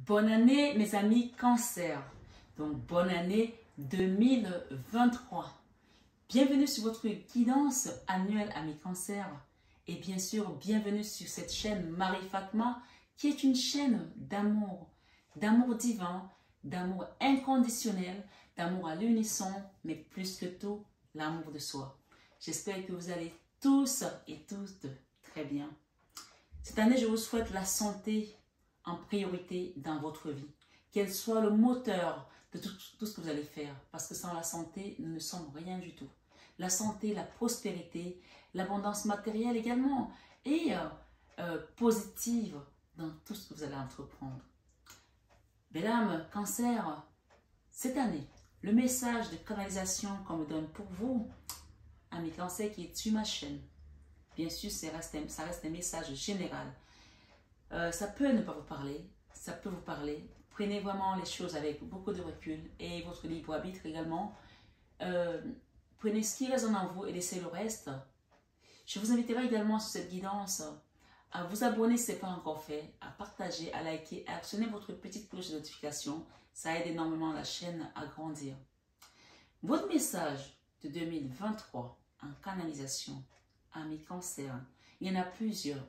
Bonne année mes amis Cancer, donc bonne année 2023. Bienvenue sur votre guidance annuelle Amis Cancer et bien sûr bienvenue sur cette chaîne Marie Fatma qui est une chaîne d'amour divin, d'amour inconditionnel, d'amour à l'unisson, mais plus que tout, l'amour de soi. J'espère que vous allez tous et toutes très bien. Cette année, je vous souhaite la santé en priorité dans votre vie. Qu'elle soit le moteur de tout ce que vous allez faire. Parce que sans la santé, nous ne sommes rien du tout. La santé, la prospérité, l'abondance matérielle également. Et positive dans tout ce que vous allez entreprendre. Mesdames, Cancer, cette année, le message de canalisation qu'on me donne pour vous, Amis Cancer qui est sur ma chaîne, bien sûr, ça reste un message général. Ça peut ne pas vous parler, ça peut vous parler. Prenez vraiment les choses avec beaucoup de recul et votre libre arbitre également. Prenez ce qui résonne en vous et laissez le reste. Je vous inviterai également sur cette guidance à vous abonner si ce n'est pas encore fait, à partager, à liker, à actionner votre petite cloche de notification. Ça aide énormément la chaîne à grandir. Votre message de 2023 en canalisation, Amis Cancer, il y en a plusieurs.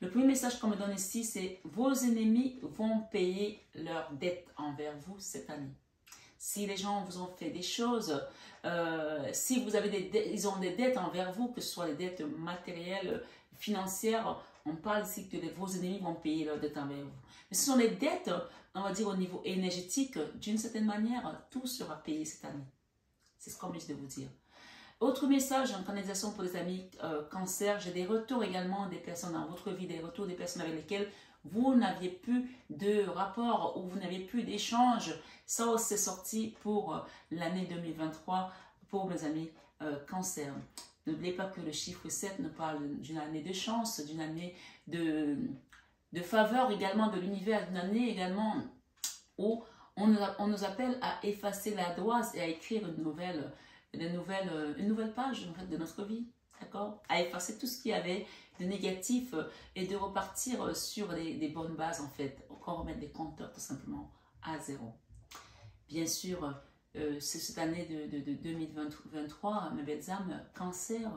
Le premier message qu'on me donne ici, c'est vos ennemis vont payer leurs dettes envers vous cette année. Si les gens vous ont fait des choses, si vous avez ils ont des dettes envers vous, que ce soit des dettes matérielles, financières, on parle ici que vos ennemis vont payer leurs dettes envers vous. Mais ce sont des dettes, on va dire au niveau énergétique, d'une certaine manière, tout sera payé cette année. C'est ce qu'on vient de vous dire. Autre message en canalisation pour les amis Cancer, j'ai des retours également des personnes dans votre vie, des retours des personnes avec lesquelles vous n'aviez plus de rapport ou vous n'aviez plus d'échange. Ça c'est sorti pour l'année 2023 pour mes amis Cancer. N'oubliez pas que le chiffre 7 nous parle d'une année de chance, d'une année de faveur également de l'univers, d'une année également où on nous appelle à effacer l'ardoise et à écrire une nouvelle page en fait, de notre vie, d'accord? À effacer tout ce qu'il y avait de négatif et de repartir sur des bonnes bases en fait, qu'on remette des compteurs tout simplement à zéro. Bien sûr, c'est cette année de 2023, mes belles âmes, Cancer,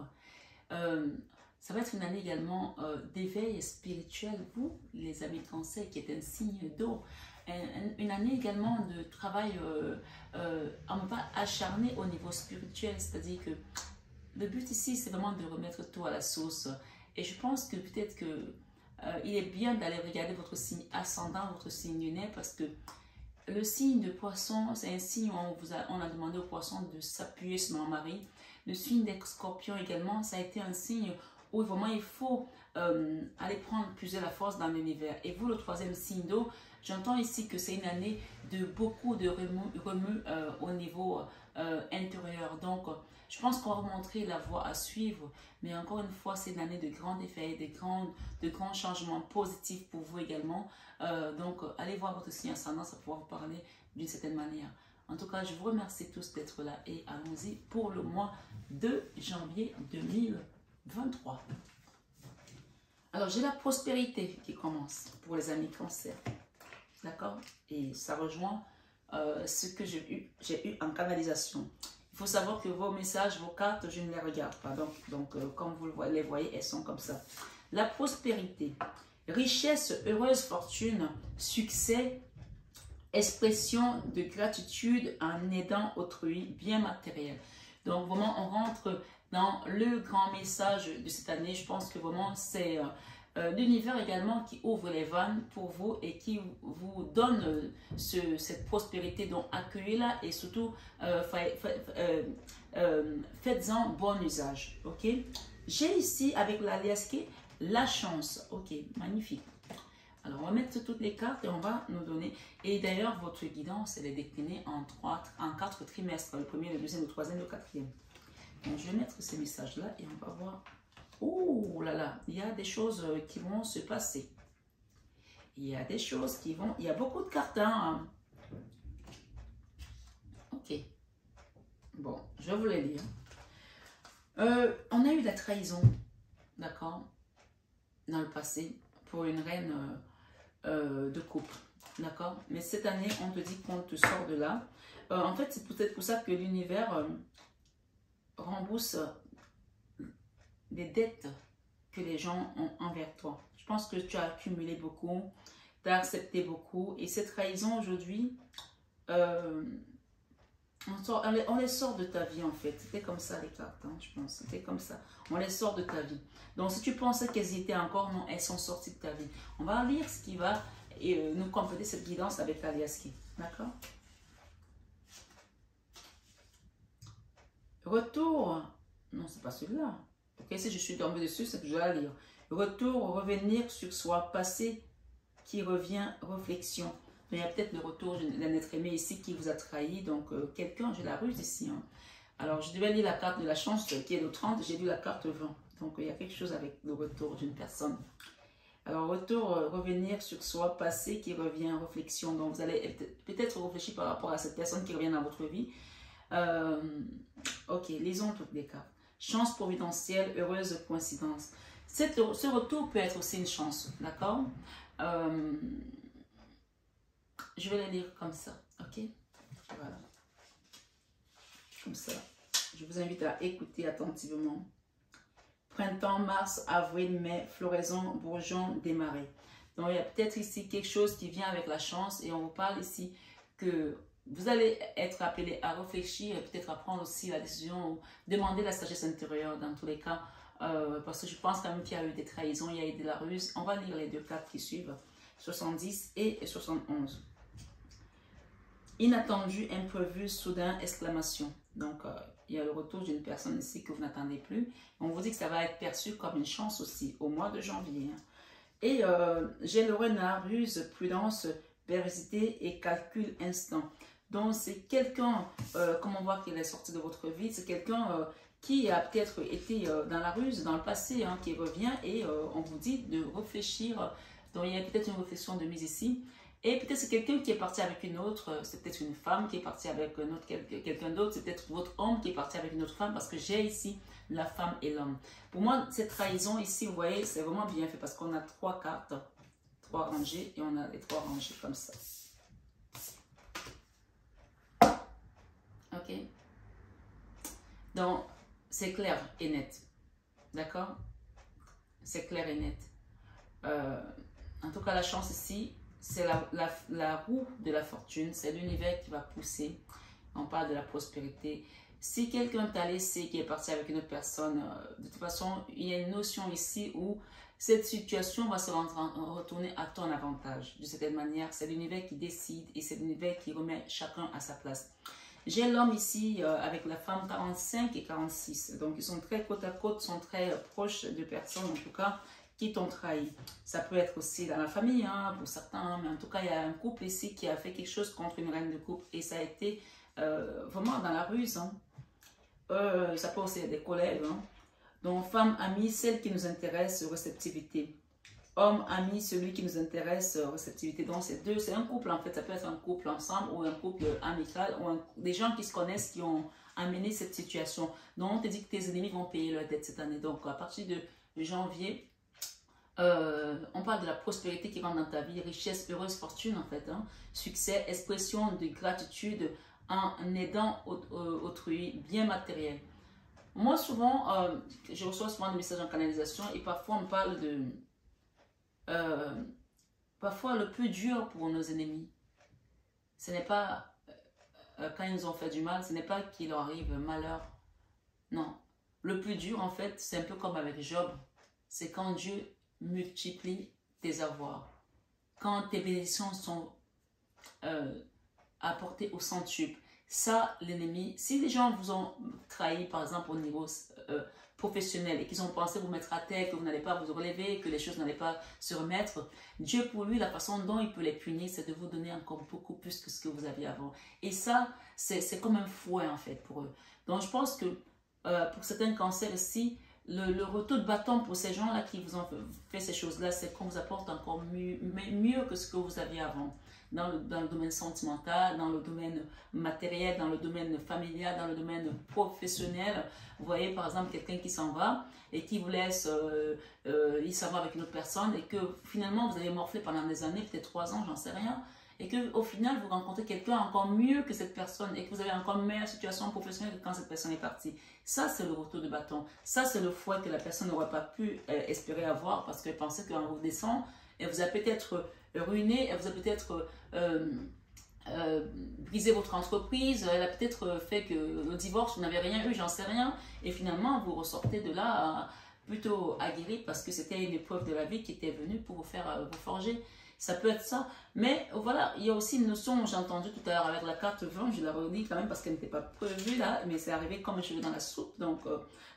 ça va être une année également d'éveil spirituel, vous, les amis Cancer, qui est un signe d'eau. Une année également de travail en pas acharné au niveau spirituel, c'est-à-dire que le but ici c'est vraiment de remettre tout à la source et je pense que peut-être que il est bien d'aller regarder votre signe ascendant, votre signe lunaire parce que le signe de poisson c'est un signe où on a demandé au poisson de s'appuyer sur mon mari. Le signe des scorpions également, ça a été un signe où vraiment il faut aller prendre plus de la force dans l'univers. Et vous, le troisième signe d'eau, j'entends ici que c'est une année de beaucoup de remue au niveau intérieur. Donc, je pense qu'on va vous montrer la voie à suivre. Mais encore une fois, c'est une année de grands effets, de grands changements positifs pour vous également. Donc, allez voir votre signe ascendant, ça pourra vous parler d'une certaine manière. En tout cas, je vous remercie tous d'être là et allons-y pour le mois de janvier 2023. Alors, j'ai la prospérité qui commence pour les amis Cancer. D'accord? Et ça rejoint ce que j'ai eu en canalisation. Il faut savoir que vos messages, vos cartes, je ne les regarde pas. Donc comme vous les voyez, elles sont comme ça. La prospérité, richesse, heureuse fortune, succès, expression de gratitude en aidant autrui, bien matériel. Donc vraiment, on rentre dans le grand message de cette année. Je pense que vraiment, c'est l'univers également qui ouvre les vannes pour vous et qui vous donne cette prospérité. Donc, accueillez-la et surtout, faites-en bon usage. Ok? J'ai ici, avec l'alias qui est la chance. Ok, magnifique. Alors, on va mettre toutes les cartes et on va nous donner. Et d'ailleurs, votre guidance, elle est déclinée en 4 trimestres. Le premier, le deuxième, le troisième, le quatrième. Donc, je vais mettre ces messages-là et on va voir. Oh là là, il y a des choses qui vont se passer. Il y a des choses qui vont... Il y a beaucoup de cartes. Hein? Ok. Bon, je vais vous les lire. On a eu la trahison, d'accord, dans le passé, pour une reine de couple. D'accord? Mais cette année, on te dit qu'on te sort de là. En fait, c'est peut-être pour ça que l'univers rembourse des dettes que les gens ont envers toi. Je pense que tu as accumulé beaucoup, tu as accepté beaucoup. Et cette trahison aujourd'hui, on les sort de ta vie en fait. C'était comme ça les cartes, hein, je pense. C'était comme ça. On les sort de ta vie. Donc si tu pensais qu'elles y étaient encore, non, elles sont sorties de ta vie. On va lire ce qui va nous compléter cette guidance avec Aliaski. D'accord? Retour. Non, c'est pas celui-là. Ok, si je suis tombée dessus, c'est que je dois la lire. Retour, revenir sur soi, passé qui revient, réflexion. Mais il y a peut-être le retour d'un être aimé ici qui vous a trahi. Donc, quelqu'un, j'ai la ruse ici. Hein. Alors, je devais lire la carte de la chance qui est le 30. J'ai lu la carte 20. Donc, il y a quelque chose avec le retour d'une personne. Alors, retour, revenir sur soi, passé qui revient, réflexion. Donc, vous allez peut-être réfléchir par rapport à cette personne qui revient dans votre vie. Ok, lisons toutes les cartes. Chance providentielle, heureuse coïncidence. Ce retour peut être aussi une chance, d'accord? Je vais les lire comme ça, ok? Voilà. Comme ça. Je vous invite à écouter attentivement. Printemps, mars, avril, mai, floraison, bourgeon, démarrer. Donc, il y a peut-être ici quelque chose qui vient avec la chance et on vous parle ici que vous allez être appelé à réfléchir et peut-être à prendre aussi la décision ou demander la sagesse intérieure dans tous les cas. Parce que je pense quand même qu'il y a eu des trahisons, il y a eu de la ruse. On va lire les deux cartes qui suivent, 70 et 71. Inattendu, imprévu, soudain, exclamation. Donc, il y a le retour d'une personne ici que vous n'attendez plus. On vous dit que ça va être perçu comme une chance aussi au mois de janvier. Et j'ai le renard, ruse, prudence, véracité et calcul instant. Donc, c'est quelqu'un, comme on voit qu'il est sorti de votre vie, c'est quelqu'un qui a peut-être été dans la ruse dans le passé, hein, qui revient et on vous dit de réfléchir. Donc, il y a peut-être une réflexion de mise ici. Et peut-être c'est quelqu'un qui est parti avec une autre, c'est peut-être une femme qui est partie avec quelqu'un d'autre, c'est peut-être votre homme qui est parti avec une autre femme, parce que j'ai ici la femme et l'homme. Pour moi, cette trahison ici, vous voyez, c'est vraiment bien fait, parce qu'on a 3 cartes, 3 rangées, et on a les 3 rangées comme ça. Ok? Donc, c'est clair et net. D'accord? C'est clair et net. En tout cas, la chance ici, c'est la roue de la fortune. C'est l'univers qui va pousser. On parle de la prospérité. Si quelqu'un t'a laissé, qui est parti avec une autre personne, de toute façon, il y a une notion ici où cette situation va se retourner à ton avantage. De cette manière, c'est l'univers qui décide et c'est l'univers qui remet chacun à sa place. J'ai l'homme ici avec la femme 45 et 46. Donc, ils sont très côte à côte, sont très proches de personnes, en tout cas, qui t'ont trahi. Ça peut être aussi dans la famille, hein, pour certains, mais en tout cas, il y a un couple ici qui a fait quelque chose contre une reine de couple et ça a été vraiment dans la ruse. Hein. Ça peut aussi être des collègues. Hein. Donc, femme, amie, celle qui nous intéresse, réceptivité. Homme, ami, celui qui nous intéresse, réceptivité. Donc, c'est un couple en fait. Ça peut être un couple ensemble ou un couple amical ou des gens qui se connaissent qui ont amené cette situation. Donc, on te dit que tes ennemis vont payer leurs dettes cette année. Donc, à partir de janvier, on parle de la prospérité qui rentre dans ta vie, richesse, heureuse, fortune en fait. Hein. Succès, expression de gratitude en aidant autrui, bien matériel. Moi, souvent, je reçois souvent des messages en canalisation et parfois on me parle de... parfois le plus dur pour nos ennemis, ce n'est pas quand ils nous ont fait du mal, ce n'est pas qu'il leur arrive malheur. Non. Le plus dur en fait, c'est un peu comme avec Job. C'est quand Dieu multiplie tes avoirs. Quand tes bénédictions sont apportées au centuple. Ça, l'ennemi, si les gens vous ont trahi, par exemple, au niveau professionnel et qu'ils ont pensé vous mettre à terre, que vous n'allez pas vous relever, que les choses n'allaient pas se remettre, Dieu, pour lui, la façon dont il peut les punir, c'est de vous donner encore beaucoup plus que ce que vous aviez avant. Et ça, c'est comme un fouet, en fait, pour eux. Donc, je pense que pour certains cancers aussi, le retour de bâton pour ces gens-là qui vous ont fait ces choses-là, c'est qu'on vous apporte encore mieux que ce que vous aviez avant. Dans le domaine sentimental, dans le domaine matériel, dans le domaine familial, dans le domaine professionnel. Vous voyez par exemple quelqu'un qui s'en va et qui vous laisse, il s'en va avec une autre personne et que finalement vous avez morflé pendant des années, peut-être 3 ans, j'en sais rien. et qu'au final, vous rencontrez quelqu'un encore mieux que cette personne et que vous avez encore une meilleure situation professionnelle que quand cette personne est partie. Ça, c'est le retour de bâton. Ça, c'est le fouet que la personne n'aurait pas pu espérer avoir parce qu'elle pensait qu'en vous descend, elle vous a peut-être ruiné, elle vous a peut-être brisé votre entreprise, elle a peut-être fait que le divorce, vous n'avez rien eu, j'en sais rien, et finalement, vous ressortez de là plutôt aguerri parce que c'était une épreuve de la vie qui était venue pour vous faire vous forger. Ça peut être ça. Mais voilà, il y a aussi une notion, j'ai entendu tout à l'heure avec la carte 20, je la redis quand même parce qu'elle n'était pas prévue là, mais c'est arrivé comme un cheveu dans la soupe, donc,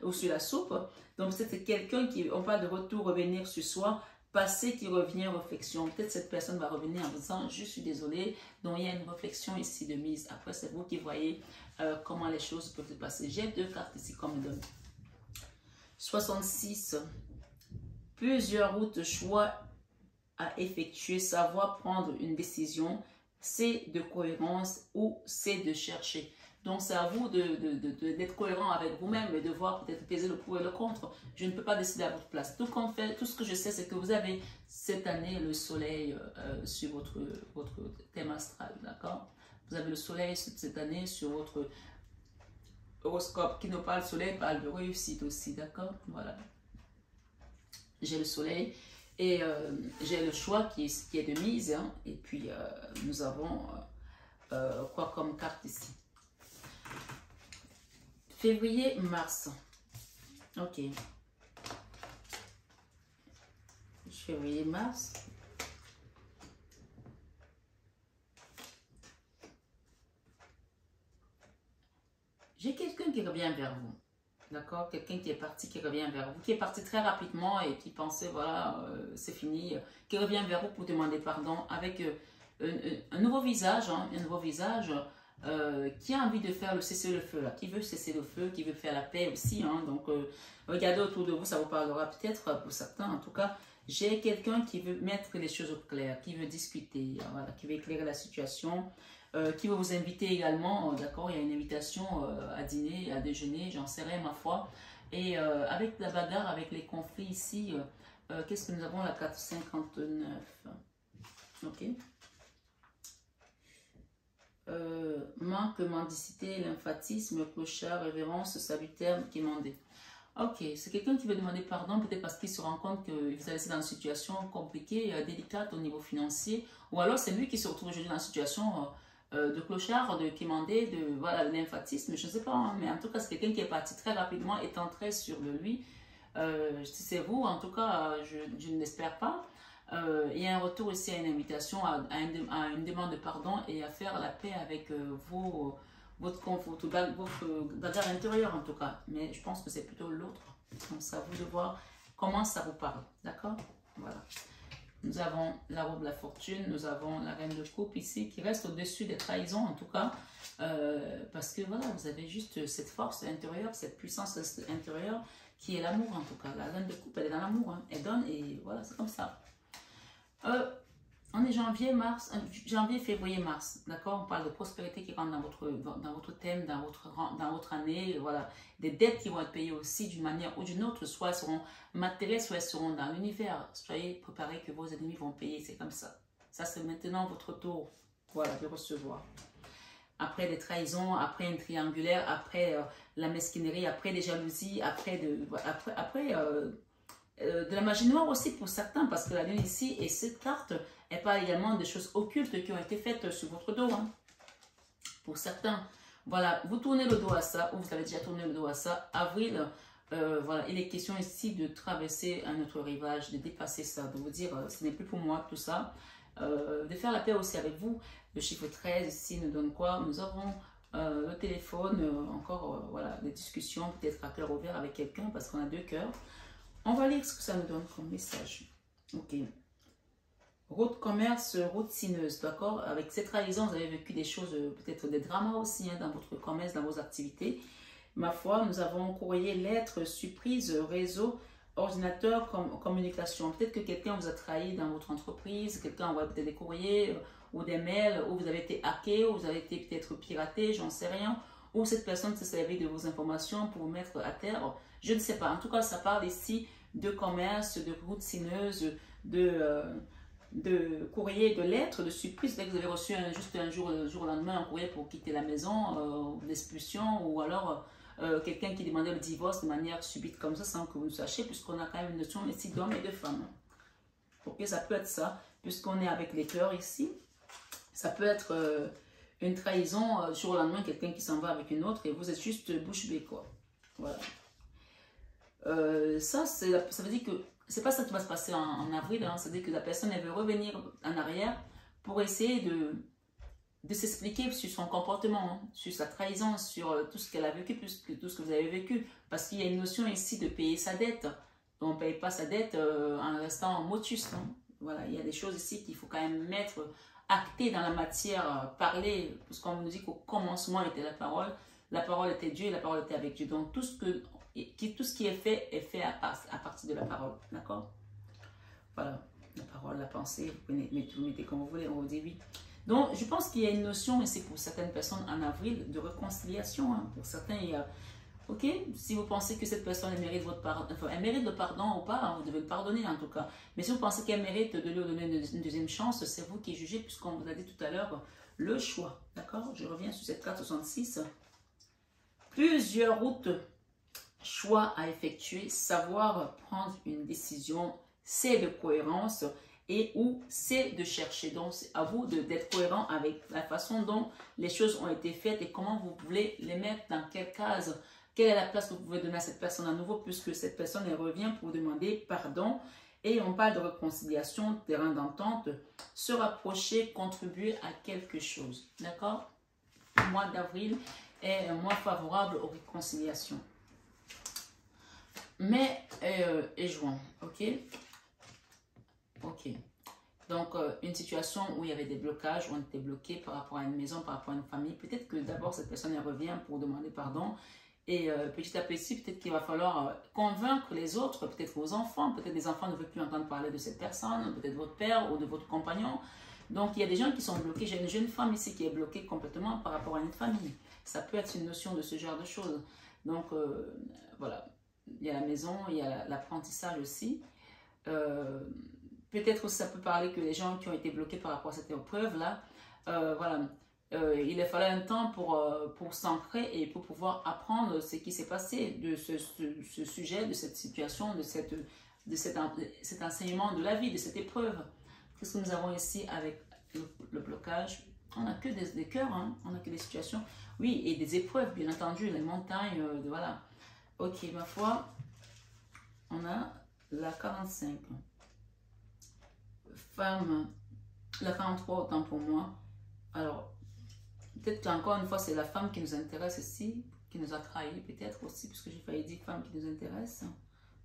ou sur la soupe. Donc c'est quelqu'un qui, on parle de retour, revenir sur soi, passé qui revient, réflexion. Peut-être cette personne va revenir en disant, je suis désolée, donc il y a une réflexion ici de mise. Après, c'est vous qui voyez comment les choses peuvent se passer. J'ai deux cartes ici comme donne. 66. Plusieurs routes, choix à effectuer, savoir prendre une décision, c'est de cohérence ou c'est de chercher. Donc, c'est à vous d'être cohérent avec vous-même et de voir peut-être peser le pour et le contre. Je ne peux pas décider à votre place. Tout ce que je sais, c'est que vous avez cette année le soleil sur votre thème astral, d'accord? Vous avez le soleil cette année sur votre horoscope. Qui nous parle soleil parle de réussite aussi, d'accord? Voilà. J'ai le soleil. Et j'ai le choix qui est de mise. Hein, et puis, nous avons quoi comme carte ici? Février, mars. Ok. Février, mars. J'ai quelqu'un qui revient vers vous. D'accord? Quelqu'un qui est parti, qui revient vers vous, qui est parti très rapidement et qui pensait, voilà, c'est fini, qui revient vers vous pour demander pardon avec un nouveau visage, hein, un nouveau visage qui a envie de faire le cessez-le-feu, là, qui veut cesser le feu, qui veut faire la paix aussi. Hein, donc, regardez autour de vous, ça vous parlera peut-être pour certains. En tout cas, j'ai quelqu'un qui veut mettre les choses au clair, qui veut discuter, voilà, qui veut éclairer la situation. Qui veut vous inviter également, d'accord, il y a une invitation à dîner, à déjeuner, j'en sais rien ma foi. Et avec la bagarre, avec les conflits ici, qu'est-ce que nous avons? La carte 59. Ok. Manque, mendicité, lymphatisme, clochard, révérence, salutaire, qui demandait. Ok, c'est quelqu'un qui veut demander pardon, peut-être parce qu'il se rend compte que vous avez laissé dans une situation compliquée, délicate au niveau financier, ou alors c'est lui qui se retrouve aujourd'hui dans une situation de clochard, de quémandé, de voilà, lymphatisme, je ne sais pas, hein, mais en tout cas c'est quelqu'un qui est parti très rapidement, étant très sûr de lui. Si c'est vous, en tout cas, je ne l'espère pas. Il y a un retour aussi à une invitation, à une demande de pardon et à faire la paix avec votre bagarre intérieure en tout cas. Mais je pense que c'est plutôt l'autre. Donc c'est à vous de voir comment ça vous parle. D'accord? Voilà. Nous avons la roue de la fortune, nous avons la reine de coupe ici qui reste au-dessus des trahisons en tout cas. Parce que voilà, vous avez juste cette force intérieure, cette puissance intérieure qui est l'amour en tout cas. La reine de coupe, elle est dans l'amour. Hein. Elle donne et voilà, c'est comme ça. On est janvier, février, mars, d'accord? On parle de prospérité qui rentre dans votre thème, dans votre année, voilà. Des dettes qui vont être payées aussi d'une manière ou d'une autre, soit elles seront matérielles, soit elles seront dans l'univers. Soyez préparés que vos ennemis vont payer, c'est comme ça. Ça, c'est maintenant votre tour, voilà, de recevoir. Après des trahisons, après une triangulaire, après la mesquinerie, après des jalousies, après de la magie noire aussi pour certains, parce que la lune ici et cette carte, elle parle également de choses occultes qui ont été faites sur votre dos. Hein. Pour certains, voilà, vous tournez le dos à ça, ou vous avez déjà tourné le dos à ça. Avril, voilà, il est question ici de traverser un autre rivage, de dépasser ça, de vous dire, ce n'est plus pour moi tout ça. De faire la paix aussi avec vous. Le chiffre 13 ici nous donne quoi? Nous avons le téléphone, encore, voilà, des discussions, peut-être à cœur ouvert avec quelqu'un, parce qu'on a deux cœurs. On va lire ce que ça nous donne comme message. Ok. Route commerce, route sinueuse, d'accord? Avec cette trahison, vous avez vécu des choses, peut-être des dramas aussi hein, dans votre commerce, dans vos activités. Ma foi, nous avons courrier, lettres, surprise, réseau, ordinateur, communication. Peut-être que quelqu'un vous a trahi dans votre entreprise, quelqu'un envoie peut-être des courriers ou des mails, ou vous avez été hacké, ou vous avez été peut-être piraté, j'en sais rien. Ou cette personne s'est servie de vos informations pour vous mettre à terre. Je ne sais pas. En tout cas, ça parle ici de commerce, de route sinueuse, de de courrier, de lettres, de surprise. Dès que vous avez reçu juste un jour au lendemain un courrier pour quitter la maison, d'expulsion, ou alors quelqu'un qui demandait le divorce de manière subite comme ça, sans que vous le sachiez, puisqu'on a quand même une notion ici d'homme et de femme. Ok, ça peut être ça, puisqu'on est avec les cœurs ici. Ça peut être une trahison, du jour au lendemain, quelqu'un qui s'en va avec une autre et vous êtes juste bouche bée, quoi. Voilà. Ça veut dire que c'est pas ça qui va se passer en avril, hein. C'est-à-dire que la personne, elle veut revenir en arrière pour essayer de s'expliquer sur son comportement, hein, sur sa trahison, sur tout ce qu'elle a vécu, plus que tout ce que vous avez vécu. Parce qu'il y a une notion ici de payer sa dette. On ne paye pas sa dette en restant en motus. Hein. Voilà, il y a des choses ici qu'il faut quand même mettre actées dans la matière, parler, parce qu'on nous dit qu'au commencement était la parole était Dieu et la parole était avec Dieu. Donc tout ce qui est fait à partir de la parole, d'accord? Voilà, la parole, la pensée, vous mettez comme vous voulez, on vous dit oui. Donc je pense qu'il y a une notion ici pour certaines personnes en avril de réconciliation, hein. Pour certains, il y a... Ok, si vous pensez que cette personne elle mérite votre pardon, enfin, elle mérite le pardon ou pas, hein, vous devez le pardonner en tout cas. Mais si vous pensez qu'elle mérite de lui donner une deuxième chance, c'est vous qui jugez, puisqu'on vous a dit tout à l'heure le choix. D'accord? Je reviens sur cette carte 66. Plusieurs routes, choix à effectuer, savoir prendre une décision, c'est de cohérence et ou c'est de chercher. Donc, c'est à vous d'être cohérent avec la façon dont les choses ont été faites et comment vous voulez les mettre dans quelle case. Quelle est la place que vous pouvez donner à cette personne à nouveau, puisque cette personne elle revient pour demander pardon. Et on parle de réconciliation, terrain d'entente, se rapprocher, contribuer à quelque chose. D'accord? Le mois d'avril est un mois favorable aux réconciliations. Mai et juin, ok? Ok. Donc, une situation où il y avait des blocages, où on était bloqué par rapport à une maison, par rapport à une famille. Peut-être que d'abord, cette personne elle revient pour demander pardon. Et petit à petit, peut-être qu'il va falloir convaincre les autres, peut-être vos enfants, peut-être des enfants ne veulent plus entendre parler de cette personne, peut-être votre père ou de votre compagnon. Donc, il y a des gens qui sont bloqués. J'ai une jeune femme ici qui est bloquée complètement par rapport à une famille. Ça peut être une notion de ce genre de choses. Donc, voilà. Il y a la maison, il y a l'apprentissage aussi. Peut-être aussi ça peut parler que les gens qui ont été bloqués par rapport à cette épreuve-là, voilà. Il a fallu un temps pour s'ancrer et pour pouvoir apprendre ce qui s'est passé de ce sujet, de cette situation, de cet enseignement de la vie, de cette épreuve. Qu'est-ce que nous avons ici avec le blocage? On n'a que des cœurs, hein? On n'a que des situations. Oui, et des épreuves, bien entendu, les montagnes, voilà. Ok, ma foi, on a la 45. Femme, la 43, autant pour moi. Alors, peut-être qu'encore une fois, c'est la femme qui nous intéresse ici, qui nous a trahis, peut-être aussi, puisque j'ai failli dire femme qui nous intéresse.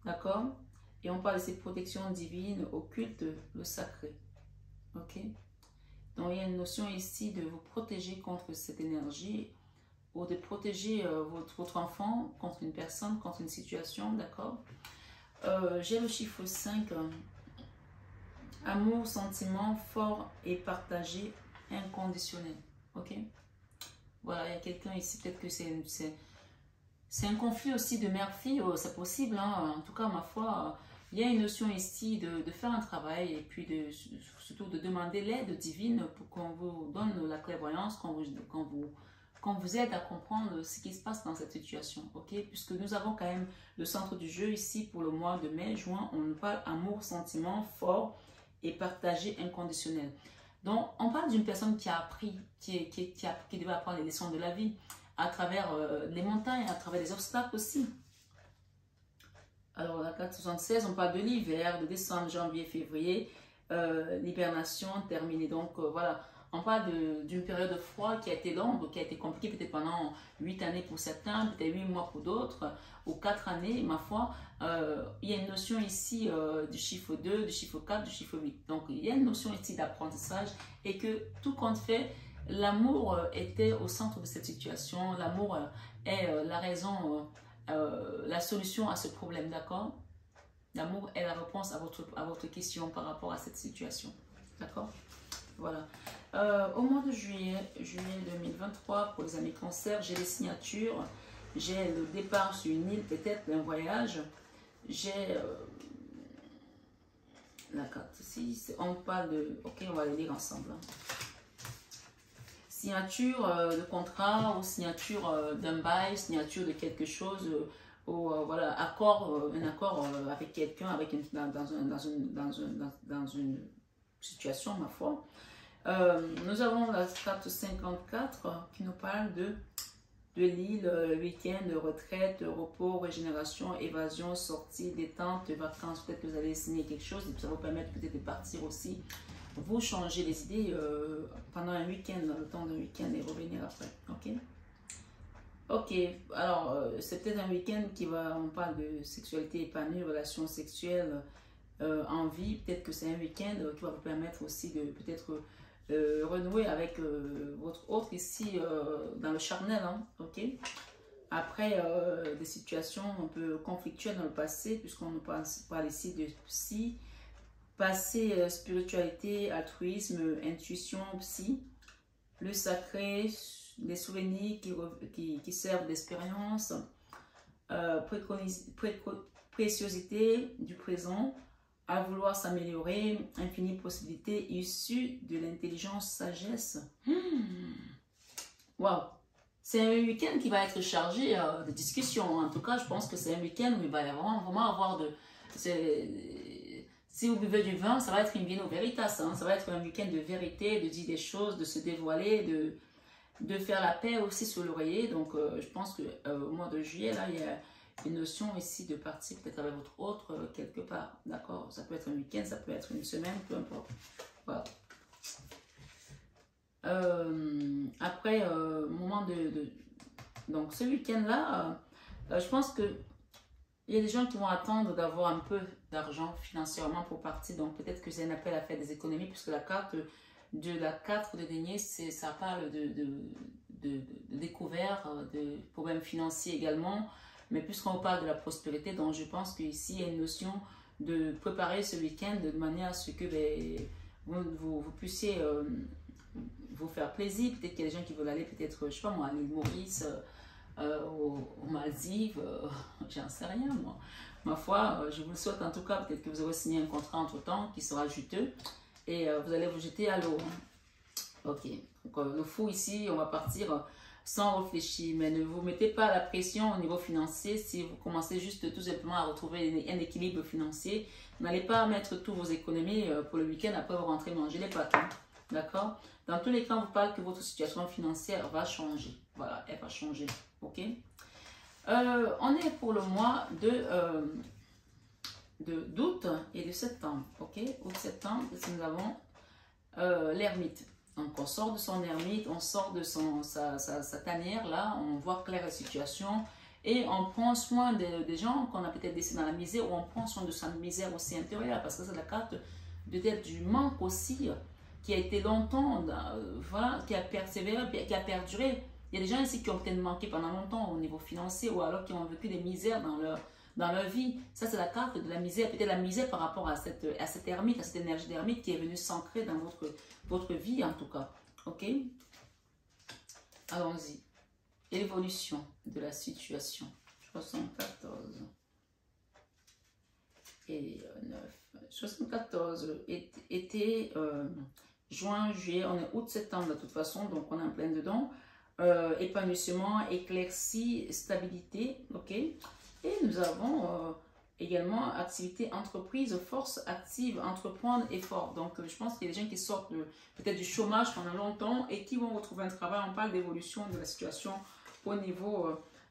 D'accord? Et on parle de ces protections divines, occultes, le sacré. Ok? Donc, il y a une notion ici de vous protéger contre cette énergie, ou de protéger votre enfant contre une personne, contre une situation, d'accord? J'ai le chiffre 5. Amour, sentiment fort et partagé, inconditionnel. Ok? Voilà, il y a quelqu'un ici, peut-être que c'est un conflit aussi de mère-fille, c'est possible, hein? En tout cas, ma foi, il y a une notion ici de faire un travail et puis surtout de demander l'aide divine pour qu'on vous donne la clairvoyance, qu'on vous aide à comprendre ce qui se passe dans cette situation, ok? Puisque nous avons quand même le centre du jeu ici pour le mois de mai, juin, on nous parle amour, sentiment fort et partagé inconditionnel. Donc, on parle d'une personne qui a appris, qui devait apprendre les leçons de la vie à travers les montagnes, à travers les obstacles aussi. Alors, la carte 76, on parle de l'hiver, de décembre, janvier, février, l'hibernation terminée. Donc, voilà, on parle d'une période de froid qui a été longue, qui a été compliquée, peut-être pendant 8 années pour certains, peut-être 8 mois pour d'autres, ou 4 années, ma foi. Il y a une notion ici du chiffre 2, du chiffre 4, du chiffre 8. Donc, il y a une notion ici d'apprentissage et que tout compte fait, l'amour était au centre de cette situation. L'amour est la raison, la solution à ce problème, d'accord? L'amour est la réponse à votre question par rapport à cette situation, d'accord? Voilà. Au mois de juillet 2023, pour les amis cancer, j'ai les signatures, j'ai le départ sur une île, peut-être un voyage, j'ai la carte. Si on parle de... Ok, on va les lire ensemble. Hein. Signature de contrat ou signature d'un bail, signature de quelque chose, ou voilà, accord, un accord avec quelqu'un, avec dans une situation, ma foi. Nous avons la carte 54 qui nous parle de l'île, week-end, retraite, repos, régénération, évasion, sortie, détente, vacances. Peut-être que vous allez signer quelque chose et ça va vous permettre peut-être de partir aussi. Vous changez les idées pendant un week-end, dans le temps d'un week-end et revenir après. Ok? Ok, alors c'est peut-être un week-end on parle de sexualité épanouie, relations sexuelles, envie. Peut-être que c'est un week-end qui va vous permettre aussi de peut-être renouer avec votre autre ici dans le charnel, hein, ok? Après des situations un peu conflictuelles dans le passé, puisqu'on nous parle ici de psy, passé, spiritualité, altruisme, intuition, psy, le sacré, les souvenirs qui servent d'expérience, préciosité du présent, à vouloir s'améliorer, infinie possibilité issue de l'intelligence, sagesse. Waouh! C'est un week-end qui va être chargé de discussions. En tout cas, je pense que c'est un week-end où il va y avoir, vraiment avoir de... Si vous buvez du vin, ça va être une vino veritas. Hein? Ça va être un week-end de vérité, de dire des choses, de se dévoiler, de faire la paix aussi sur l'oreiller. Donc, je pense qu'au mois de juillet, là, il y a une notion ici de partir peut-être avec votre autre quelque part. D'accord? Ça peut être un week-end, ça peut être une semaine, peu importe. Voilà. Après, moment donc, ce week-end-là, je pense que il y a des gens qui vont attendre d'avoir un peu d'argent financièrement pour partir. Donc, peut-être que c'est un appel à faire des économies, puisque la carte de la 4 de denier, ça parle de découvert, de problèmes financiers également. Mais puisqu'on parle de la prospérité, donc je pense qu'ici, il y a une notion de préparer ce week-end de manière à ce que vous puissiez vous faire plaisir. Peut-être qu'il y a des gens qui veulent aller, peut-être, je sais pas moi, à l'île Maurice, aux Maldives, j'en sais rien moi. Ma foi, je vous le souhaite en tout cas, peut-être que vous aurez signé un contrat entre-temps qui sera juteux et vous allez vous jeter à l'eau. Ok, donc le fou ici, on va partir sans réfléchir, mais ne vous mettez pas la pression au niveau financier. Si vous commencez juste tout simplement à retrouver un équilibre financier, n'allez pas mettre tous vos économies pour le week-end, après vous rentrez manger les pâtes. Hein? D'accord? Dans tous les cas, on vous parle que votre situation financière va changer. Voilà, elle va changer. Ok? On est pour le mois d'août et de septembre. Ok? Août-septembre, nous avons l'ermite. Donc, on sort de son ermite, on sort de sa tanière, là, on voit clair la situation et on prend soin des gens qu'on a peut-être laissés dans la misère ou on prend soin de sa misère aussi intérieure parce que c'est la carte peut-être du manque aussi qui a été longtemps, voilà, qui a persévéré, qui a perduré. Il y a des gens ici qui ont peut-être manqué pendant longtemps au niveau financier ou alors qui ont vécu des misères dans leur vie. Ça, c'est la carte de la misère, peut-être la misère par rapport à cette ermite, à cette énergie d'ermite qui est venue s'ancrer dans votre vie en tout cas. Ok? Allons-y. Évolution de la situation. 74 et 9. 74 été, juin, juillet, on est août-septembre de toute façon, donc on est en plein dedans. Épanouissement, éclaircie, stabilité, ok? Et nous avons également activité, entreprise, force active, entreprendre, effort. Donc, je pense qu'il y a des gens qui sortent peut-être du chômage pendant longtemps et qui vont retrouver un travail. On parle d'évolution de la situation au niveau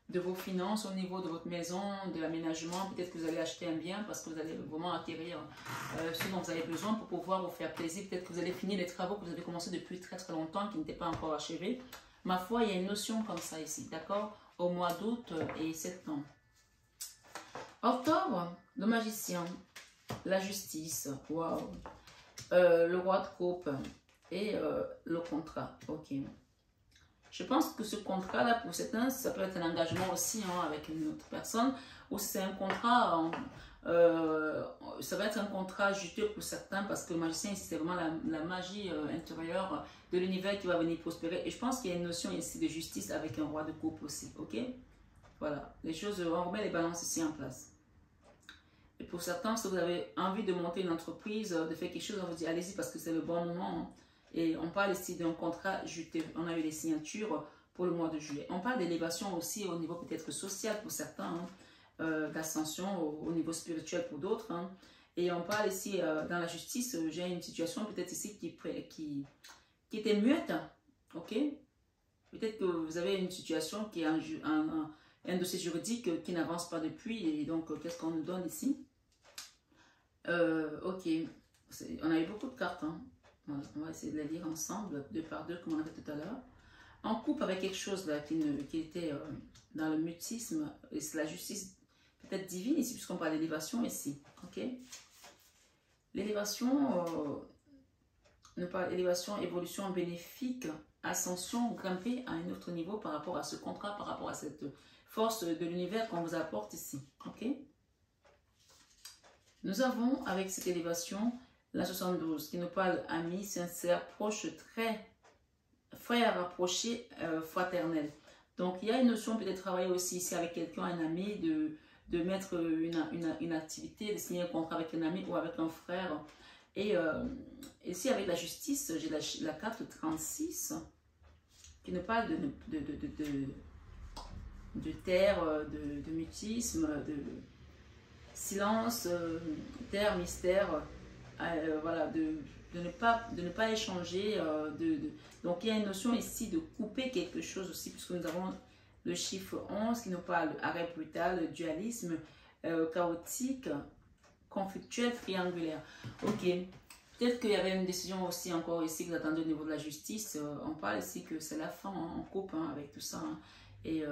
de vos finances, au niveau de votre maison, de l'aménagement. Peut-être que vous allez acheter un bien parce que vous allez vraiment acquérir ce dont vous avez besoin pour pouvoir vous faire plaisir. Peut-être que vous allez finir les travaux que vous avez commencé depuis très très longtemps qui n'étaient pas encore achevés. Ma foi, il y a une notion comme ça ici, d'accord? Au mois d'août et septembre. Octobre, le magicien, la justice, waouh, le roi de coupe et le contrat, ok. Je pense que ce contrat-là, pour certains, ça peut être un engagement aussi hein, avec une autre personne, ou c'est un contrat, ça va être un contrat juteux pour certains, parce que le magicien, c'est vraiment la magie intérieure de l'univers qui va venir prospérer. Et je pense qu'il y a une notion ici de justice avec un roi de coupe aussi, ok? Voilà, les choses, on remet les balances ici en place. Et pour certains, si vous avez envie de monter une entreprise, de faire quelque chose, on vous dit allez-y parce que c'est le bon moment. Hein. Et on parle ici d'un contrat juteux. On a eu les signatures pour le mois de juillet. On parle d'élévation aussi au niveau peut-être social pour certains, hein, d'ascension au niveau spirituel pour d'autres. Hein. Et on parle ici dans la justice, j'ai une situation peut-être ici qui était muette, ok? Peut-être que vous avez une situation qui est un dossier juridique qui n'avance pas depuis. Et donc, qu'est-ce qu'on nous donne ici? Ok, on a eu beaucoup de cartes. Hein. Voilà, on va essayer de les lire ensemble, deux par deux, comme on a fait tout à l'heure. En couple avec quelque chose là, qui était dans le mutisme, et c'est la justice peut-être divine ici, puisqu'on parle d'élévation ici. Ok? L'élévation, on parle d'élévation, évolution bénéfique, ascension, grimper à un autre niveau par rapport à ce contrat, par rapport à cette force de l'univers qu'on vous apporte ici. Ok? Nous avons avec cette élévation la 72 qui nous parle amis, sincères, proches, très frères rapprochés, fraternels. Donc il y a une notion peut-être de travailler aussi ici avec quelqu'un, un ami, de mettre une activité, de signer un contrat avec un ami ou avec un frère. Et ici avec la justice, j'ai la carte 36 qui nous parle de terre, de mutisme, de silence, terre, mystère, voilà, de ne pas échanger. Donc il y a une notion ici de couper quelque chose aussi, puisque nous avons le chiffre 11 qui nous parle d'arrêt brutal, dualisme, chaotique, conflictuel, triangulaire. Ok, peut-être qu'il y avait une décision aussi encore ici que vous attendez au niveau de la justice. On parle ici que c'est la fin, hein, on coupe hein, avec tout ça. Hein. Et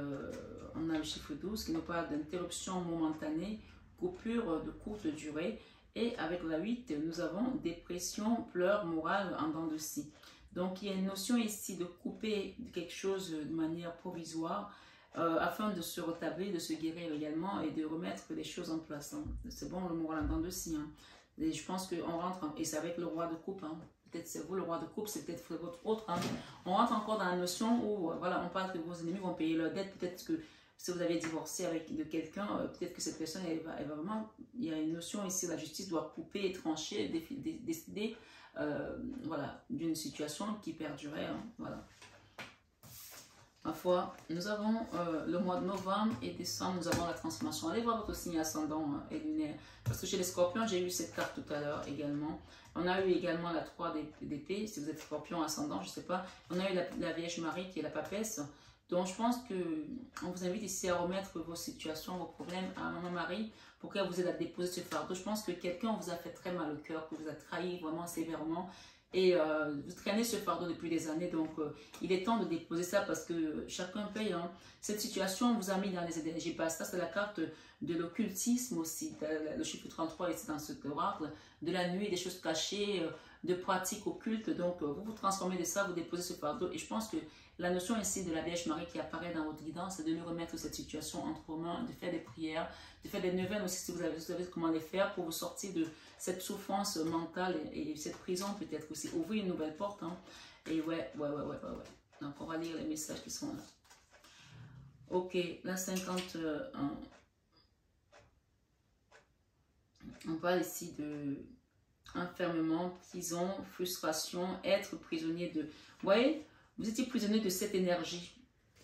on a le chiffre 12 qui nous parle d'interruption momentanée, coupure de courte durée. Et avec la 8, nous avons dépression, pleurs, morale en dents de scie. Donc il y a une notion ici de couper quelque chose de manière provisoire afin de se rétablir, de se guérir également et de remettre les choses en place. Hein. C'est bon le moral en dents de scie. Hein. Et je pense qu'on rentre, et c'est avec le roi de coupe. Hein. Peut-être c'est vous le roi de coupe, c'est peut-être votre autre. Hein. On rentre encore dans la notion où voilà, on parle que vos ennemis vont payer leurs dettes. Peut-être que si vous avez divorcé de quelqu'un, peut-être que cette personne, elle va vraiment... Il y a une notion ici, la justice doit couper, trancher, décider voilà, d'une situation qui perdurait. Hein, voilà. Ma foi, nous avons le mois de novembre et décembre, nous avons la transformation. Allez voir votre signe ascendant et lunaire. Parce que chez les scorpions, j'ai eu cette carte tout à l'heure également. On a eu également la 3 d'épée, si vous êtes scorpion ascendant, je ne sais pas. On a eu la Vierge Marie qui est la papesse. Donc je pense qu'on vous invite ici à remettre vos situations, vos problèmes à Maman Marie pour qu'elle vous aide à déposer ce fardeau. Je pense que quelqu'un vous a fait très mal au cœur, que vous a trahi vraiment sévèrement. Et vous traînez ce fardeau depuis des années, donc il est temps de déposer ça parce que chacun paye. Hein. Cette situation vous a mis dans les énergies basses. Ça, c'est la carte de l'occultisme aussi. Le chiffre 33 est dans ce oracle. De la nuit, des choses cachées, de pratiques occultes. Donc, vous vous transformez de ça, vous déposez ce fardeau. Et je pense que la notion ici de la Vierge Marie qui apparaît dans votre guidance, c'est de lui remettre cette situation entre vos mains, de faire des prières, de faire des neuvaines aussi si vous savez comment les faire pour vous sortir de cette souffrance mentale et cette prison peut-être aussi. Ouvrir une nouvelle porte. Hein. Et ouais. Donc, on va lire les messages qui sont là. Ok, la 51. On parle ici de enfermement, prison, frustration, être prisonnier de... Vous voyez, vous étiez prisonnier de cette énergie.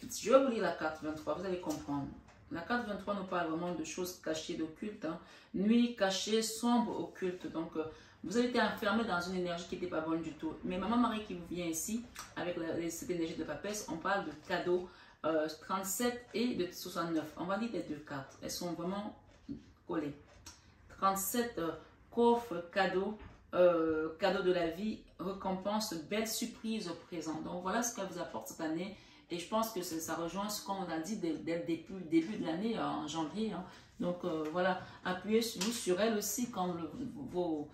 Je vais vous lire la carte 23, vous allez comprendre. La carte 23 nous parle vraiment de choses cachées, d'occultes. Hein. Nuit cachée, sombre, occulte. Donc, vous avez été enfermé dans une énergie qui n'était pas bonne du tout. Mais Maman Marie qui vous vient ici, avec cette énergie de papesse, on parle de cadeaux 37 et de 69. On va lire les deux cartes. Elles sont vraiment collées. 37 coffre, cadeau, cadeau de la vie, récompense, belle surprise au présent. Donc voilà ce qu'elle vous apporte cette année. Et je pense que ça rejoint ce qu'on a dit dès le début de l'année, en janvier. Hein. Donc voilà, appuyez-vous sur elle aussi comme vos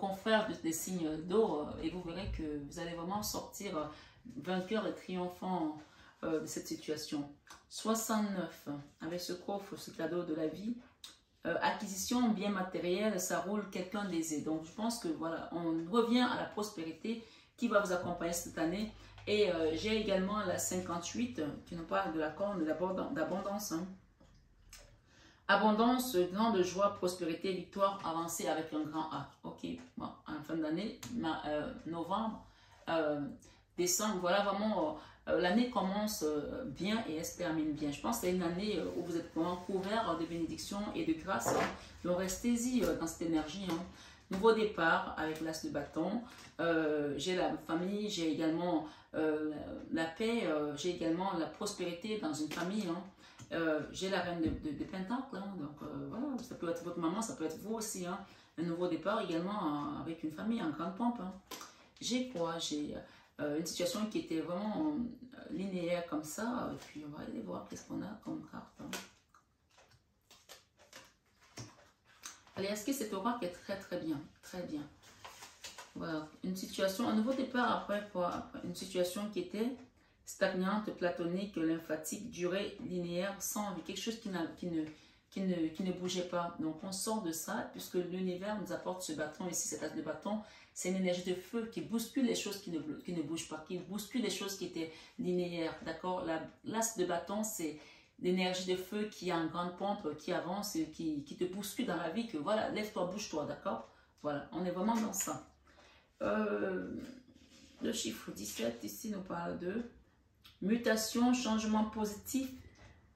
confrères des signes d'eau. Et vous verrez que vous allez vraiment sortir vainqueur et triomphant de cette situation. 69, avec ce coffre, ce cadeau de la vie. Acquisition, bien matériel, ça roule, quelqu'un d'aisé. Donc je pense que voilà, on revient à la prospérité qui va vous accompagner cette année. Et j'ai également la 58 qui nous parle de la corne d'abondance. Hein. Abondance, grande joie, prospérité, victoire, avancée avec un grand A. Ok, bon, en fin d'année, novembre, décembre, voilà vraiment, l'année commence bien et elle se termine bien. Je pense que c'est une année où vous êtes vraiment couvert de bénédictions et de grâce. Hein. Donc restez-y dans cette énergie. Hein. Nouveau départ avec l'as de bâton. J'ai la famille, j'ai également la paix, j'ai également la prospérité dans une famille. Hein. J'ai la reine de Pentacle, hein, donc voilà, ça peut être votre maman, ça peut être vous aussi. Hein. Un nouveau départ également avec une famille en grande pompe. Hein. J'ai quoi? J'ai une situation qui était vraiment linéaire comme ça. Et puis on va aller voir qu'est-ce qu'on a comme carte. Hein. Allez, est-ce que cet oracle est très très bien? Très bien. Voilà, une situation, un nouveau départ après quoi? Une situation qui était stagnante, platonique, lymphatique, durée, linéaire, sans vie, quelque chose qui ne bougeait pas. Donc on sort de ça, puisque l'univers nous apporte ce bâton ici, cet as de bâton, c'est une énergie de feu qui bouscule les choses qui ne bougent pas, qui bouscule les choses qui étaient linéaires, d'accord? L'as de bâton, c'est l'énergie de feu qui est en grande pompe, qui avance, qui te bouscule dans la vie, que voilà, lève-toi, bouge-toi, d'accord? Voilà, on est vraiment dans ça. Le chiffre 17, ici, nous parle de mutation, changement positif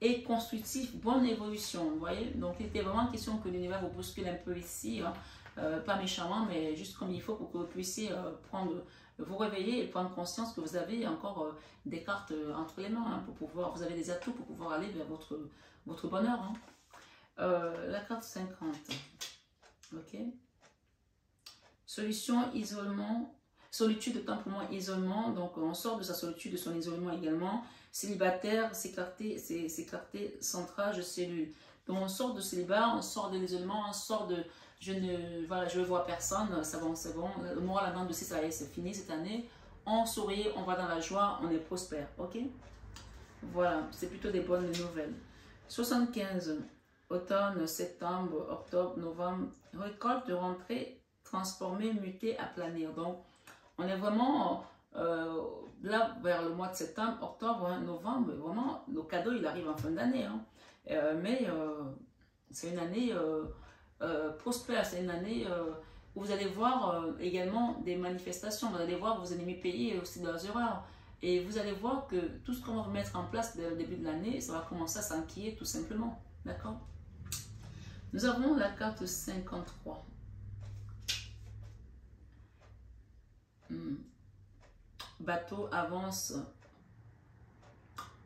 et constructif, bonne évolution, vous voyez. Donc, il était vraiment question que l'univers vous bouscule un peu ici, hein. Pas méchamment, mais juste comme il faut pour que vous puissiez vous réveiller et prendre conscience que vous avez encore des cartes entre les mains, hein, pour pouvoir, vous avez des atouts pour pouvoir aller vers votre bonheur. Hein. La carte 50, ok. Solution, isolement, solitude, templement, isolement. Donc, on sort de sa solitude, de son isolement également. Célibataire, s'écarter, centrage, cellule. Donc, on sort de célibat, on sort de l'isolement, on sort de je ne vois personne, c'est bon, c'est bon. Le moral là-dedans de ça y est, c'est fini cette année. On sourit, on va dans la joie, on est prospère. Ok? Voilà, c'est plutôt des bonnes nouvelles. 75, automne, septembre, octobre, novembre, récolte, rentrée, transformer, muter, aplanir. Donc, on est vraiment là vers le mois de septembre, octobre, hein, novembre. Vraiment, le cadeau, il arrive en fin d'année. Hein. Mais c'est une année prospère, c'est une année où vous allez voir également des manifestations. Vous allez voir vos ennemis payer aussi de leurs erreurs. Et vous allez voir que tout ce qu'on va mettre en place dès le début de l'année, ça va commencer à s'enquiller tout simplement. D'accord? Nous avons la carte 53. Bateau avance,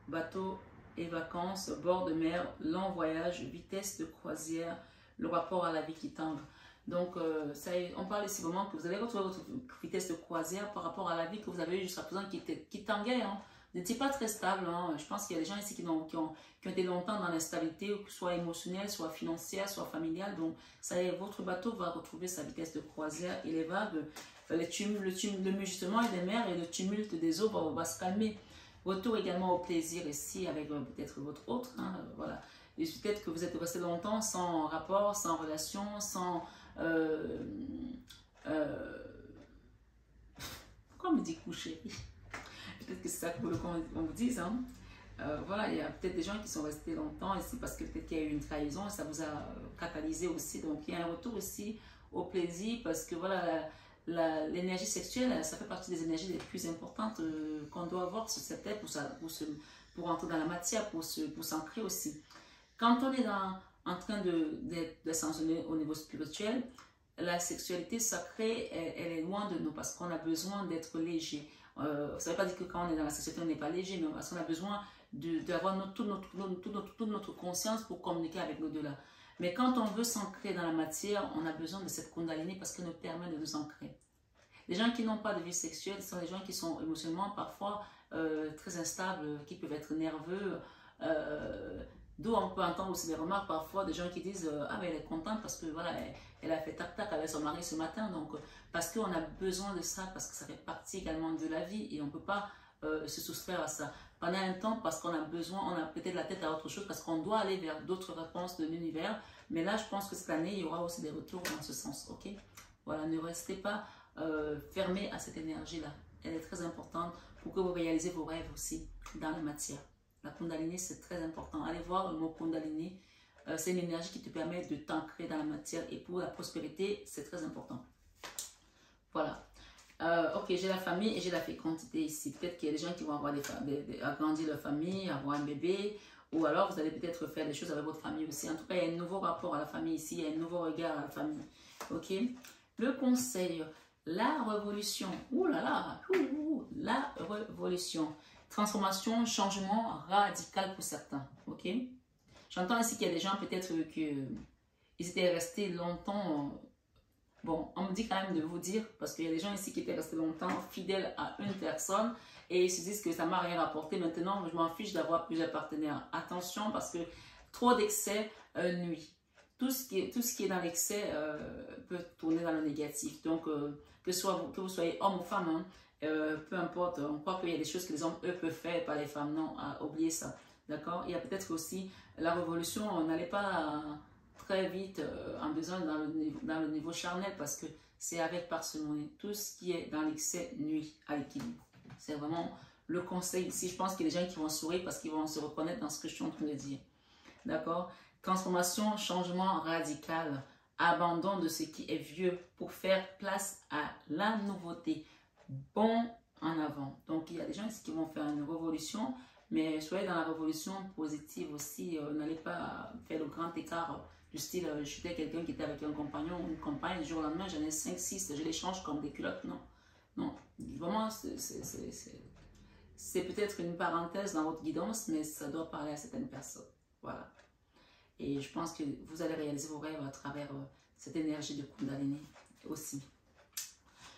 bateau et vacances, bord de mer, long voyage, vitesse de croisière, le rapport à la vie qui tangue. Donc, on parle ici vraiment que vous allez retrouver votre vitesse de croisière par rapport à la vie que vous avez eu jusqu'à présent qui tanguait. Hein. N'était pas très stable. Hein. Je pense qu'il y a des gens ici qui ont été longtemps dans l'instabilité, soit émotionnelle, soit financière, soit familiale. Donc, ça y est, votre bateau va retrouver sa vitesse de croisière et les vagues, le mugissement des mers et le tumulte des eaux va se calmer. Retour également au plaisir ici avec peut-être votre autre. Hein, voilà. Peut-être que vous êtes resté longtemps sans rapport, sans relation, sans... pourquoi on me dit coucher? Peut-être que c'est ça que vous voulez qu'on vous dise. Hein. Voilà, il y a peut-être des gens qui sont restés longtemps ici parce que peut-être qu'il y a eu une trahison et ça vous a catalysé aussi. Donc il y a un retour ici au plaisir parce que voilà, l'énergie sexuelle, ça fait partie des énergies les plus importantes qu'on doit avoir sur cette terre pour entrer dans la matière, pour s'ancrer aussi. Quand on est en train d'ascensionner au niveau spirituel, la sexualité sacrée, elle est loin de nous parce qu'on a besoin d'être léger. Ça ne veut pas dire que quand on est dans la sexualité, on n'est pas léger, mais parce qu'on a besoin d'avoir toute notre conscience pour communiquer avec l'au-delà. Mais quand on veut s'ancrer dans la matière, on a besoin de cette kundalini parce qu'elle nous permet de nous ancrer. Les gens qui n'ont pas de vie sexuelle sont des gens qui sont émotionnellement parfois très instables, qui peuvent être nerveux. D'où on peut entendre aussi des remarques parfois des gens qui disent ah mais elle est contente parce que voilà elle a fait tac-tac avec son mari ce matin. Donc parce qu'on a besoin de ça, parce que ça fait partie également de la vie et on ne peut pas se soustraire à ça. Pendant un temps, parce qu'on a besoin, on a peut-être la tête à autre chose, parce qu'on doit aller vers d'autres réponses de l'univers. Mais là, je pense que cette année, il y aura aussi des retours dans ce sens. Ok? Voilà, ne restez pas fermés à cette énergie-là. Elle est très importante pour que vous réalisez vos rêves aussi dans la matière. La Kundalini, c'est très important. Allez voir le mot Kundalini c'est une énergie qui te permet de t'ancrer dans la matière. Et pour la prospérité, c'est très important. Voilà. Ok, j'ai la famille et j'ai la fécondité ici. Peut-être qu'il y a des gens qui vont avoir agrandir leur famille, avoir un bébé. Ou alors, vous allez peut-être faire des choses avec votre famille aussi. En tout cas, il y a un nouveau rapport à la famille ici. Il y a un nouveau regard à la famille. Ok. Le conseil, la révolution. Ouh là là. La révolution. Transformation, changement radical pour certains. Ok. J'entends ici qu'il y a des gens peut-être qu'ils étaient restés longtemps. Bon, on me dit quand même de vous dire, parce qu'il y a des gens ici qui étaient restés longtemps fidèles à une personne et ils se disent que ça ne m'a rien rapporté. Maintenant, je m'en fiche d'avoir plusieurs partenaires. Attention, parce que trop d'excès nuit. Tout ce qui est dans l'excès peut tourner dans le négatif. Donc, que vous soyez homme ou femme, hein, peu importe, on croit qu'il y a des choses que les hommes, eux, peuvent faire, pas les femmes. Non, oubliez ça. D'accord? Il y a peut-être aussi la révolution, on n'allait pas très vite en besoin dans le niveau charnel parce que c'est avec parcimonie. Tout ce qui est dans l'excès nuit à l'équilibre. C'est vraiment le conseil ici. Je pense qu'il y a des gens qui vont sourire parce qu'ils vont se reconnaître dans ce que je suis en train de dire. D'accord? Transformation, changement radical, abandon de ce qui est vieux pour faire place à la nouveauté. Bon en avant. Donc, il y a des gens ici qui vont faire une révolution, mais soyez dans la révolution positive aussi. N'allez pas faire le grand écart du style, je suis quelqu'un qui était avec un compagnon ou une compagne, du jour au lendemain, j'en ai 5, 6, je les change comme des culottes. Non, non. Vraiment, c'est peut-être une parenthèse dans votre guidance, mais ça doit parler à certaines personnes. Voilà. Et je pense que vous allez réaliser vos rêves à travers cette énergie de Kundalini aussi.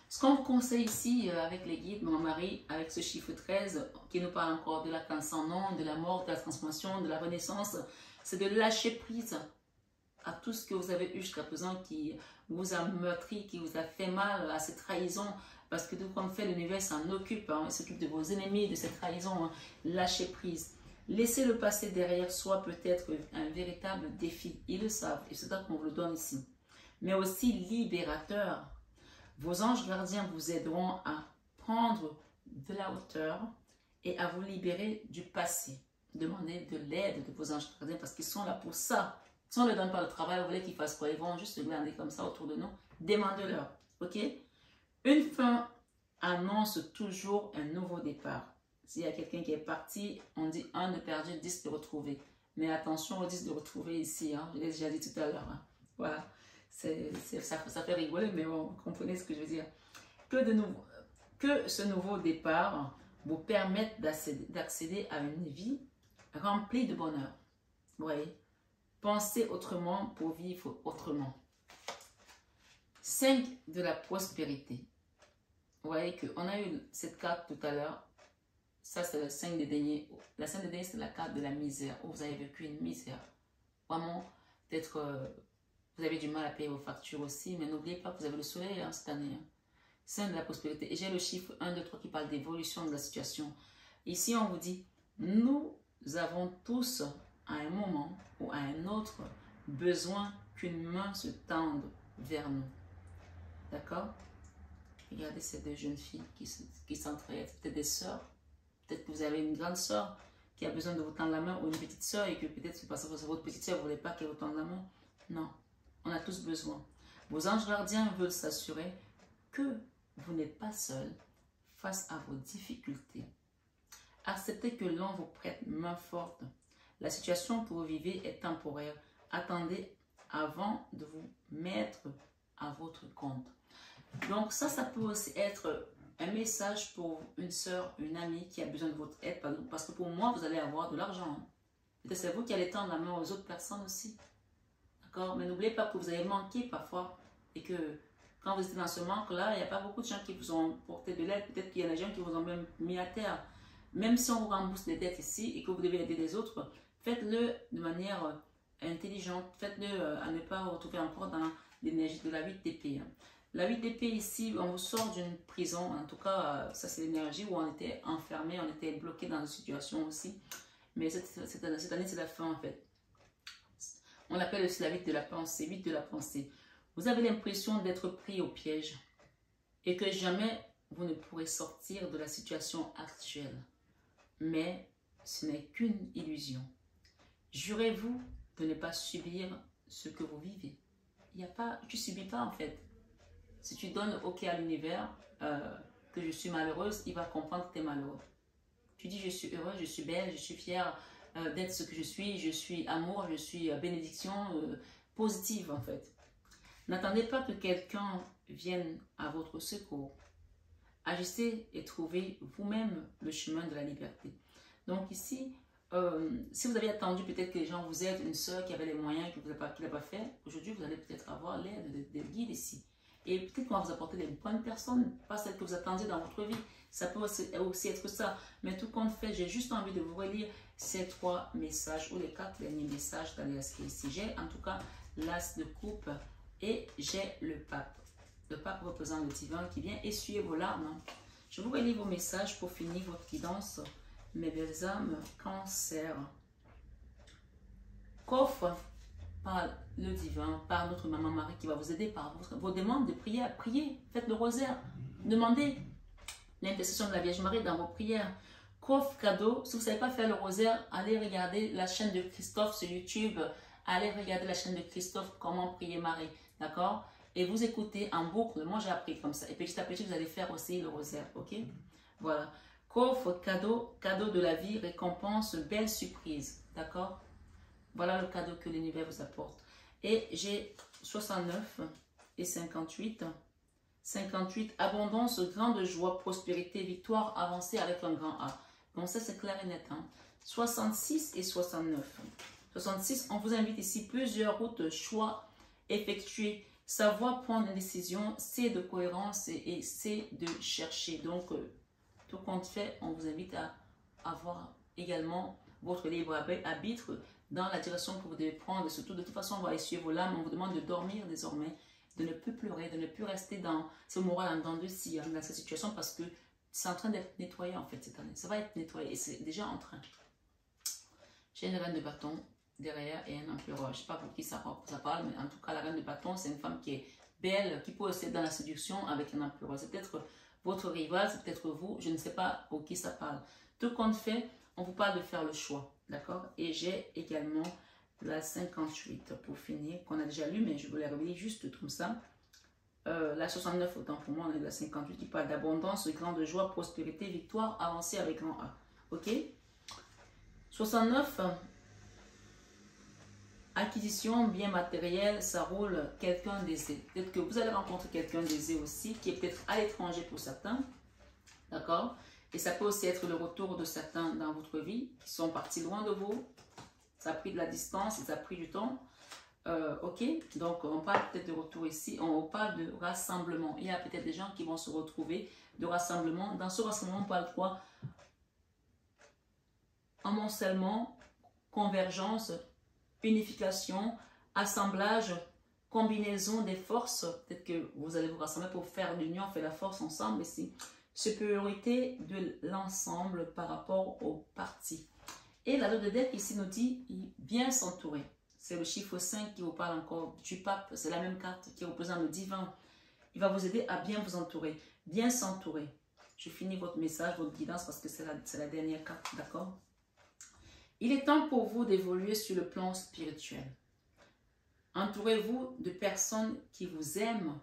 Ce qu'on vous conseille ici avec les guides, mon mari, avec ce chiffre 13, qui nous parle encore de la cancer sans nom, de la mort, de la transformation, de la renaissance, c'est de lâcher prise à tout ce que vous avez eu jusqu'à présent qui vous a meurtri, qui vous a fait mal, à ces trahisons, parce que tout comme fait l'univers s'en occupe, hein, il s'occupe de vos ennemis, de ces trahisons, hein. Lâchez prise. Laisser le passé derrière soi peut être un véritable défi, ils le savent, et c'est ça qu'on vous le donne ici. Mais aussi libérateur. Vos anges gardiens vous aideront à prendre de la hauteur et à vous libérer du passé. Demandez de l'aide de vos anges gardiens parce qu'ils sont là pour ça. Si on ne leur donne pas le travail, vous voulez qu'ils fassent quoi? Ils vont juste se glander comme ça autour de nous. Demandez-leur. Ok? Une fin annonce toujours un nouveau départ. S'il y a quelqu'un qui est parti, on dit 1 de perdu, 10 de retrouvé. Mais attention aux 10 de retrouvé ici. Hein. Je l'ai déjà dit tout à l'heure. Hein. Voilà. Ça fait rigoler, mais bon, vous comprenez ce que je veux dire. Que ce nouveau départ vous permette d'accéder à une vie remplie de bonheur. Vous voyez? Pensez autrement pour vivre autrement. 5 de la prospérité. Vous voyez qu'on a eu cette carte tout à l'heure. Ça, c'est le 5 des deniers. La 5 des deniers, c'est la carte de la misère, où vous avez vécu une misère. Vraiment, peut-être vous avez du mal à payer vos factures aussi, mais n'oubliez pas que vous avez le soleil hein, cette année. Hein. 5 de la prospérité. Et j'ai le chiffre 1, 2, 3 qui parle d'évolution de la situation. Ici, on vous dit, nous avons tous à un moment ou à un autre besoin qu'une main se tende vers nous. D'accord? Regardez ces deux jeunes filles qui s'entraident, peut-être des sœurs. Peut-être que vous avez une grande sœur qui a besoin de vous tendre la main ou une petite sœur et que peut-être c'est parce que votre petite sœur ne voulait pas qu'elle vous tende la main. Non, on a tous besoin. Vos anges gardiens veulent s'assurer que vous n'êtes pas seul face à vos difficultés. Acceptez que l'on vous prête main forte. La situation que vous vivez est temporaire. Attendez avant de vous mettre à votre compte. Donc ça peut aussi être un message pour une soeur, une amie qui a besoin de votre aide. Parce que pour moi, vous allez avoir de l'argent. Peut-être c'est vous qui allez tendre la main aux autres personnes aussi. D'accord? Mais n'oubliez pas que vous avez manqué parfois. Et que quand vous êtes dans ce manque-là, il n'y a pas beaucoup de gens qui vous ont porté de l'aide. Peut-être qu'il y a des gens qui vous ont même mis à terre. Même si on vous rembourse des dettes ici et que vous devez aider les autres, faites-le de manière intelligente. Faites-le à ne pas vous retrouver encore dans l'énergie de la 8 d'épée. La 8 d'épée ici, on vous sort d'une prison. En tout cas, ça c'est l'énergie où on était enfermé, on était bloqué dans une situation aussi. Mais cette année, c'est la fin en fait. On l'appelle aussi la 8 de la pensée, 8 de la pensée. Vous avez l'impression d'être pris au piège et que jamais vous ne pourrez sortir de la situation actuelle. Mais ce n'est qu'une illusion. Jurez-vous de ne pas subir ce que vous vivez. Il y a pas, tu ne subis pas en fait. Si tu donnes OK à l'univers, que je suis malheureuse, il va comprendre que tu es malheureux. Tu dis je suis heureuse, je suis belle, je suis fière d'être ce que je suis amour, je suis bénédiction positive en fait. N'attendez pas que quelqu'un vienne à votre secours. Agissez et trouvez vous-même le chemin de la liberté. Donc ici, si vous avez attendu peut-être que les gens vous aident, une soeur qui avait les moyens, qui n'a pas fait, aujourd'hui vous allez peut-être avoir l'aide des guides ici. Et peut-être qu'on va vous apporter des bonnes personnes, pas celles que vous attendiez dans votre vie. Ça peut aussi être ça. Mais tout compte fait, j'ai juste envie de vous relire ces 3 messages ou les 4 derniers messages dans les qui ici. J'ai en tout cas l'as de coupe et j'ai le pape. Le pape représente le divin qui vient essuyer vos larmes. Je vous relis vos messages pour finir votre guidance. Mes belles âmes, cancer. Qu'offre par le divin, par notre maman Marie qui va vous aider par vos demandes de prière. Priez, faites le rosaire, demandez l'intercession de la Vierge Marie dans vos prières. Coffre cadeau, si vous ne savez pas faire le rosaire, allez regarder la chaîne de Christophe sur YouTube. Allez regarder la chaîne de Christophe, comment prier Marie, d'accord? Et vous écoutez en boucle, moi j'ai appris comme ça. Et petit à petit, vous allez faire aussi le rosaire, ok? Voilà. Coffre, cadeau, cadeau de la vie, récompense, belle surprise, d'accord? Voilà le cadeau que l'univers vous apporte. Et j'ai 69 et 58. 58, abondance, grande joie, prospérité, victoire, avancée avec un grand A. Donc ça c'est clair et net. Hein? 66 et 69. 66, on vous invite ici plusieurs routes, choix effectués. Savoir prendre une décision, c'est de cohérence et c'est de chercher. Donc, tout compte fait, on vous invite à avoir également votre libre arbitre dans la direction que vous devez prendre. Et surtout, de toute façon, on va essuyer vos larmes. On vous demande de dormir désormais, de ne plus pleurer, de ne plus rester dans ce moral en dents de scie, dans cette situation, parce que c'est en train d'être nettoyé en fait cette année. Ça va être nettoyé et c'est déjà en train. J'ai une reine de bâton derrière et un empereur. Je ne sais pas pour qui ça parle, mais en tout cas, la reine de bâton, c'est une femme qui est belle, qui peut aussi être dans la séduction avec un empereur. C'est peut-être votre rival, c'est peut-être vous, je ne sais pas pour qui ça parle. Tout compte fait, on vous parle de faire le choix, d'accord? Et j'ai également la 58 pour finir, qu'on a déjà lu, mais je voulais revenir juste comme ça. La 69, autant pour moi, on est la 58 qui parle d'abondance, de grande joie, prospérité, victoire, avancée avec grand A. Ok? 69, acquisition, bien matériel, ça roule, quelqu'un d'aisé. Peut-être que vous allez rencontrer quelqu'un d'aisé aussi, qui est peut-être à l'étranger pour certains. D'accord? Et ça peut aussi être le retour de certains dans votre vie, qui sont partis loin de vous. Ça a pris de la distance, ça a pris du temps. Ok? Donc, on parle peut-être de retour ici. On parle de rassemblement. Il y a peut-être des gens qui vont se retrouver, de rassemblement. Dans ce rassemblement, on parle de quoi? Amoncellement, convergence, unification, assemblage, combinaison des forces. Peut-être que vous allez vous rassembler pour faire l'union, faire la force ensemble ici. Supériorité de l'ensemble par rapport aux parties. Et la loi de deck ici nous dit bien s'entourer. C'est le chiffre 5 qui vous parle encore du pape. C'est la même carte qui représente le divin. Il va vous aider à bien vous entourer. Bien s'entourer. Je finis votre message, votre guidance parce que c'est la dernière carte, d'accord? Il est temps pour vous d'évoluer sur le plan spirituel. Entourez-vous de personnes qui vous aiment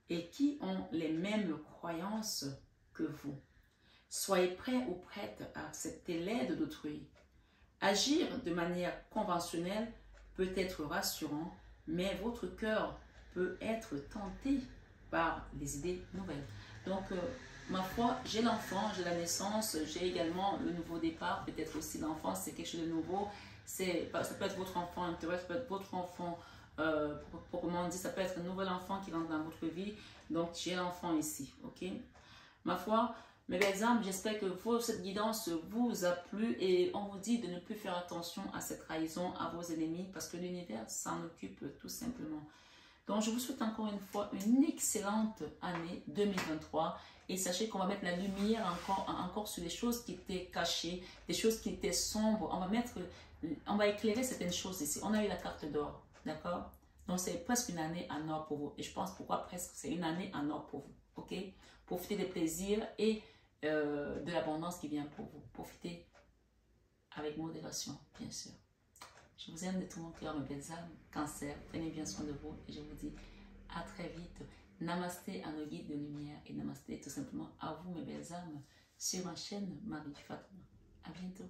et qui ont les mêmes croyances que vous. Soyez prêts ou prêtes à accepter l'aide d'autrui. Agir de manière conventionnelle peut être rassurant, mais votre cœur peut être tenté par les idées nouvelles. Donc, ma foi, j'ai l'enfant, j'ai la naissance, j'ai également le nouveau départ, peut-être aussi l'enfance, c'est quelque chose de nouveau. Ça peut être votre enfant intérieur, ça peut être votre enfant proprement dit, ça peut être un nouvel enfant qui rentre dans votre vie. Donc, j'ai l'enfant ici, ok? Ma foi, mes belles âmes, j'espère que cette guidance vous a plu et on vous dit de ne plus faire attention à cette trahison, à vos ennemis, parce que l'univers s'en occupe tout simplement. Donc, je vous souhaite encore une fois une excellente année 2023 et sachez qu'on va mettre la lumière encore sur les choses qui étaient cachées, des choses qui étaient sombres. On va éclairer certaines choses ici. On a eu la carte d'or, d'accord? Donc, c'est presque une année en or pour vous. Et je pense pourquoi presque, c'est une année en or pour vous, ok? Profitez des plaisirs et de l'abondance qui vient pour vous. Profitez avec modération, bien sûr. Je vous aime de tout mon cœur, mes belles âmes. Cancer, prenez bien soin de vous et je vous dis à très vite. Namasté à nos guides de lumière et namasté tout simplement à vous, mes belles âmes, sur ma chaîne Marie Fatma. À bientôt.